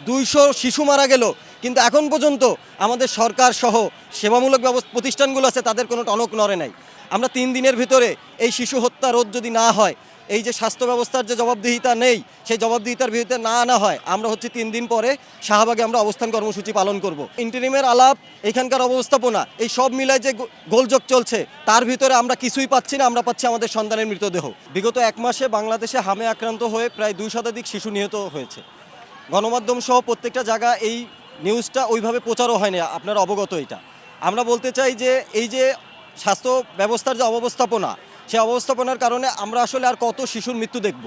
200 শিশু মারা গেল, কিন্তু এখন পর্যন্ত আমাদের সরকার সহ সেবামূলক প্রতিষ্ঠানগুলো আছে তাদের কোনো টনক নড়ে নাই। আমরা 3 দিনের ভিতরে এই শিশু হত্যা রোধ যদি না হয়, এই যে স্বাস্থ্য ব্যবস্থার যে জবাবদিহিতা নেই, সেই জবাবদিহিতার বিরুদ্ধে না আনা হয়, আমরা 3 দিন পরে শাহবাগে আমরা অবস্থান কর্মসূচি পালন করব। ইন্টারিমের আলাপ, এখানকার অবস্থাপনা, এই সব মিলায় যে গোলযোগ চলছে, তার ভিতরে আমরা কিছুই পাচ্ছি না, আমরা পাচ্ছি আমাদের সন্তানের মৃতদেহ। বিগত 1 মাসে বাংলাদেশে হামে আক্রান্ত হয়ে প্রায় 2 শতাধিক শিশু নিহত হয়েছে। গণমাধ্যম সহ প্রত্যেকটা জায়গা এই নিউজটা ওইভাবে প্রচারও হয়নি, আপনারা অবগত। এটা আমরা বলতে চাই যে এই যে স্বাস্থ্য ব্যবস্থার যে অব্যবস্থাপনা, সেই অব্যবস্থাপনার কারণে আমরা আসলে আর কত শিশুর মৃত্যু দেখব।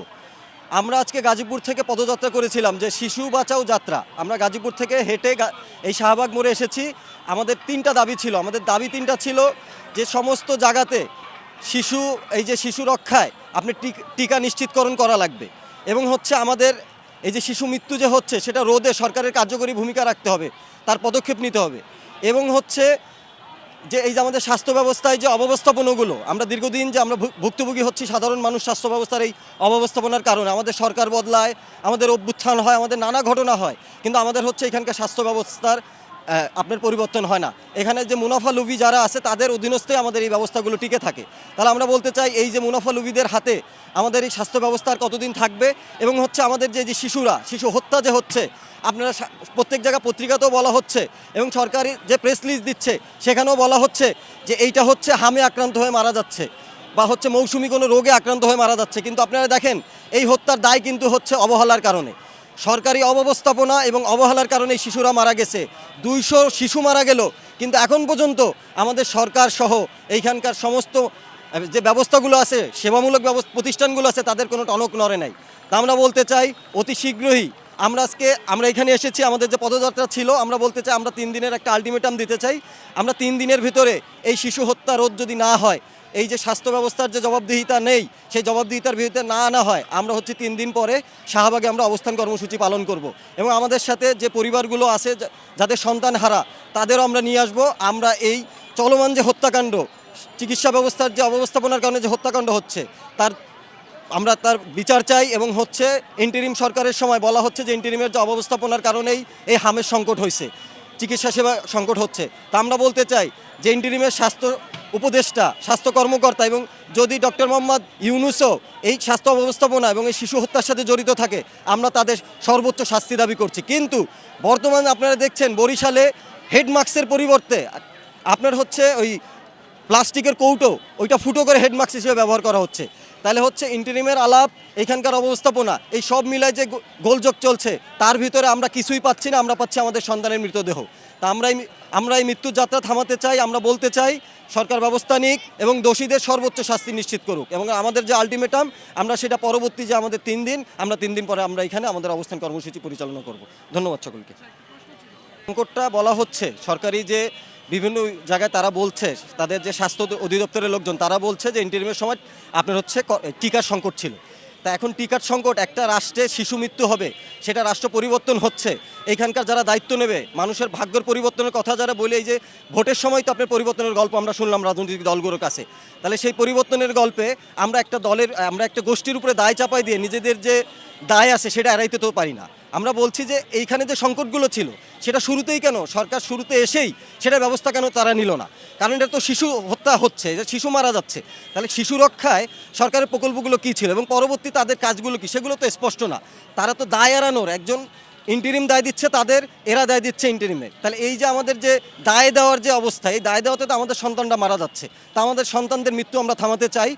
আমরা আজকে গাজীপুর থেকে পদযাত্রা করেছিলাম, যে শিশু বাঁচাও যাত্রা। আমরা গাজীপুর থেকে হেঁটে এই শাহবাগ মোড়ে এসেছি। আমাদের 3টা দাবি ছিল। আমাদের দাবি 3টা ছিল যে সমস্ত জায়গাতে শিশু, এই যে শিশু রক্ষায় আপনি টিকা নিশ্চিতকরণ করা লাগবে, এবং আমাদের এই যে শিশু মৃত্যু যে হচ্ছে সেটা রোধে সরকারের কার্যকরী ভূমিকা রাখতে হবে, তার পদক্ষেপ নিতে হবে। এবং যে এই যে আমাদের স্বাস্থ্য ব্যবস্থায় যে অব্যবস্থাপনাগুলো, আমরা দীর্ঘদিন যে আমরা ভুক্তভোগী হচ্ছি সাধারণ মানুষ স্বাস্থ্য ব্যবস্থার এই অব্যবস্থাপনার কারণে। আমাদের সরকার বদলায়, আমাদের অভ্যুত্থান হয়, আমাদের নানা ঘটনা হয়, কিন্তু আমাদের এখানকার স্বাস্থ্য ব্যবস্থার আপনার পরিবর্তন হয় না। এখানে যে মুনাফা লুভি যারা আছে তাদের অধীনস্থে আমাদের এই ব্যবস্থাগুলো টিকে থাকে। তাহলে আমরা বলতে চাই, এই যে মুনাফা লুভিদের হাতে আমাদের এই স্বাস্থ্য ব্যবস্থা আর কতদিন থাকবে? এবং আমাদের যে শিশু হত্যা যে হচ্ছে, আপনারা প্রত্যেক জায়গায় পত্রিকাতেও বলা হচ্ছে, এবং সরকারি যে প্রেস রিলিজ দিচ্ছে সেখানেও বলা হচ্ছে যে এইটা হামে আক্রান্ত হয়ে মারা যাচ্ছে, বা মৌসুমি কোনো রোগে আক্রান্ত হয়ে মারা যাচ্ছে। কিন্তু আপনারা দেখেন, এই হত্যার দায় কিন্তু অবহেলার কারণে, সরকারি অব্যবস্থাপনা এবং অবহেলার কারণে শিশুরা মারা গেছে। 200 শিশু মারা গেল, কিন্তু এখন পর্যন্ত আমাদের সরকার সহ এইখানকার সমস্ত যে ব্যবস্থাগুলো আছে, সেবামূলক প্রতিষ্ঠানগুলো আছে, তাদের কোনো টনক নড়ে নাই। তা আমরা বলতে চাই, অতি শীঘ্রই আমরা এখানে এসেছি। আমাদের যে পদযাত্রা ছিল, আমরা বলতে চাই, আমরা 3 দিনের একটা আলটিমেটাম দিতে চাই। আমরা 3 দিনের ভিতরে এই শিশু হত্যা রোধ যদি না হয়, এই যে স্বাস্থ্য ব্যবস্থার যে জবাবদিহিতা নেই, সেই জবাবদিহিতার বিরুদ্ধে না আনা হয়, আমরা 3 দিন পরে শাহবাগে আমরা অবস্থান কর্মসূচি পালন করব। এবং আমাদের সাথে যে পরিবারগুলো আছে যাদের সন্তান হারা, তাদেরও আমরা নিয়ে আসব। আমরা এই চলমান যে হত্যাকাণ্ড, চিকিৎসা ব্যবস্থার যে অব্যবস্থাপনার কারণে যে হত্যাকাণ্ড হচ্ছে, আমরা তার বিচার চাই। এবং ইন্টারিম সরকারের সময় বলা হচ্ছে যে ইন্টারিমের যে অব্যবস্থাপনার কারণেই এই হামের সংকট হয়েছে, চিকিৎসা সেবা সংকট হচ্ছে। তা আমরা বলতে চাই যে ইন্টারিমের স্বাস্থ্য উপদেষ্টা, স্বাস্থ্য কর্মকর্তা, এবং যদি ডক্টর মোহাম্মদ ইউনূসও এই স্বাস্থ্য অব্যবস্থাপনা এবং এই শিশু হত্যার সাথে জড়িত থাকে, আমরা তাদের সর্বোচ্চ শাস্তি দাবি করছি। কিন্তু বর্তমানে আপনারা দেখছেন, বরিশালে হেডমাস্কের পরিবর্তে আপনার ওই প্লাস্টিকের কৌটো, ওইটা ফুটো করে হেডমাস্ক হিসেবে ব্যবহার করা হচ্ছে। তাহলে ইন্টারিমের আলাপ, এখানকার অবস্থাপনা, এই সব মিলায় যে গোলযোগ চলছে, তার ভিতরে আমরা কিছুই পাচ্ছি না, আমরা পাচ্ছি আমাদের সন্তানের মৃতদেহ। তা আমরা এই মৃত্যুর যাত্রা থামাতে চাই। আমরা বলতে চাই, সরকার ব্যবস্থা নিক এবং দোষীদের সর্বোচ্চ শাস্তি নিশ্চিত করুক। এবং আমাদের যে আলটিমেটাম, আমরা সেটা পরবর্তী যে আমাদের 3 দিন, আমরা 3 দিন পরে আমরা এখানে আমাদের অবস্থান কর্মসূচি পরিচালনা করব। ধন্যবাদ সকলকে। সংকটটা বলা হচ্ছে, সরকারি যে বিভিন্ন জায়গায় তারা বলছে, তাদের যে স্বাস্থ্য অধিদপ্তরের লোকজন, তারা বলছে যে ইন্টারিমের সময় আপনার টিকার সংকট ছিল। তা এখন টিকার সংকট, একটা রাষ্ট্রে শিশু মৃত্যু হবে, সেটা রাষ্ট্র পরিবর্তন হচ্ছে, এখানকার যারা দায়িত্ব নেবে, মানুষের ভাগ্যের পরিবর্তনের কথা যারা বলে, এই যে ভোটের সময় তো আপনার পরিবর্তনের গল্প আমরা শুনলাম রাজনৈতিক দলগুলোর কাছে। তাহলে সেই পরিবর্তনের গল্পে আমরা একটা গোষ্ঠীর উপরে দায় চাপাই দিয়ে নিজেদের যে দায় আছে সেটা এড়াইতে তো পারি না। আমরা বলছি যে এইখানে যে সংকটগুলো ছিল, সেটা শুরুতেই কেন সরকার শুরুতে এসেই সেটা ব্যবস্থা কেন তারা নিল না? কারণ এটা তো শিশু হত্যা হচ্ছে, যে শিশু মারা যাচ্ছে। তাহলে শিশু রক্ষায় সরকারের প্রকল্পগুলো কী ছিল এবং পরবর্তী তাদের কাজগুলো কী, সেগুলো তো স্পষ্ট না। তারা তো দায় এড়ানোর, একজন ইন্টারিম দায় দিচ্ছে তাদের, এরা দায় দিচ্ছে ইন্টারিমের। তাহলে এই যে আমাদের যে দায় দেওয়ার যে অবস্থা, এই দায় দেওয়াতে তো আমাদের সন্তানরা মারা যাচ্ছে। তা আমাদের সন্তানদের মৃত্যু আমরা থামাতে চাই।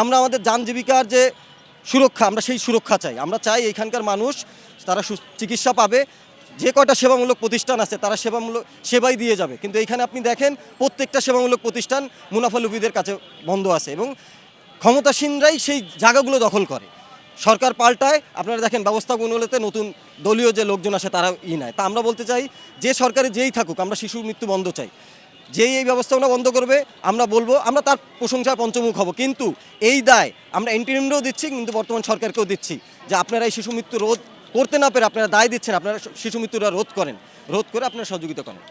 আমরা আমাদের যান জীবিকার যে সুরক্ষা, আমরা সেই সুরক্ষা চাই। আমরা চাই এখানকার মানুষ তারা চিকিৎসা পাবে। যে কয়টা সেবামূলক প্রতিষ্ঠান আছে তারা সেবাই দিয়ে যাবে, কিন্তু এইখানে আপনি দেখেন প্রত্যেকটা সেবামূলক প্রতিষ্ঠান মুনাফালুভীদের কাছে বন্ধ আছে, এবং ক্ষমতাসীনরাই সেই জায়গাগুলো দখল করে। সরকার পাল্টায়, আপনারা দেখেন ব্যবস্থাগুলোতে নতুন দলীয় যে লোকজন আসে তারা নেয়। তা আমরা বলতে চাই, যে সরকারে যেই থাকুক, আমরা শিশু মৃত্যু বন্ধ চাই। যেই এই ব্যবস্থাপনা বন্ধ করবে, আমরা বলবো, আমরা তার প্রশংসায় পঞ্চমুখ হব। কিন্তু এই দায় আমরা ইন্টারিমরাও দিচ্ছি, কিন্তু বর্তমান সরকারকেও দিচ্ছি, যে আপনারা এই শিশু মৃত্যু রোধ করতে না পেরে আপনারা দায় দিচ্ছেন, আপনারা শিশু মৃত্যুরা রোধ করে আপনারা সহযোগিতা করেন।